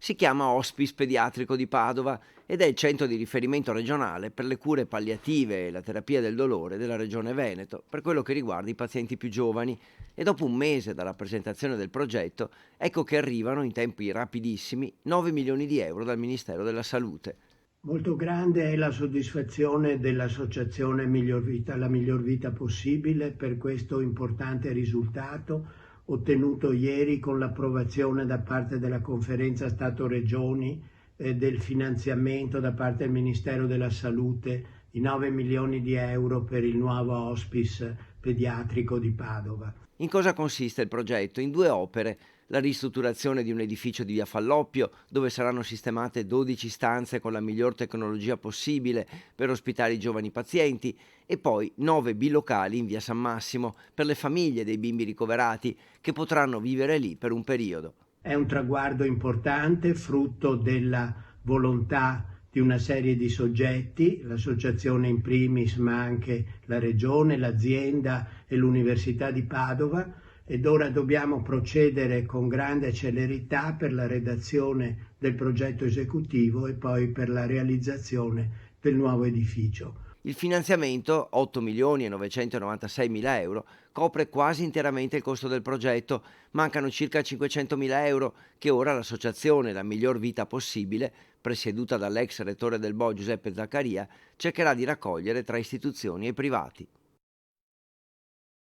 Si chiama Hospice Pediatrico di Padova ed è il centro di riferimento regionale per le cure palliative e la terapia del dolore della regione Veneto, per quello che riguarda i pazienti più giovani. E dopo un mese dalla presentazione del progetto, ecco che arrivano in tempi rapidissimi 9 milioni di euro dal Ministero della Salute. Molto grande è la soddisfazione dell'associazione Miglior Vita, la miglior vita possibile per questo importante risultato ottenuto ieri con l'approvazione da parte della Conferenza Stato-Regioni del finanziamento da parte del Ministero della Salute di 9 milioni di euro per il nuovo hospice pediatrico di Padova. In cosa consiste il progetto? In due opere: la ristrutturazione di un edificio di via Falloppio, dove saranno sistemate 12 stanze con la miglior tecnologia possibile per ospitare i giovani pazienti, e poi 9 bilocali in via San Massimo per le famiglie dei bimbi ricoverati che potranno vivere lì per un periodo. È un traguardo importante, frutto della volontà di una serie di soggetti, l'associazione in primis, ma anche la regione, l'azienda e l'Università di Padova, ed ora dobbiamo procedere con grande celerità per la redazione del progetto esecutivo e poi per la realizzazione del nuovo edificio. Il finanziamento, 8 milioni e 996 mila euro, copre quasi interamente il costo del progetto. Mancano circa 500 mila euro che ora l'associazione La Miglior Vita Possibile, presieduta dall'ex rettore del Bo Giuseppe Zaccaria, cercherà di raccogliere tra istituzioni e privati.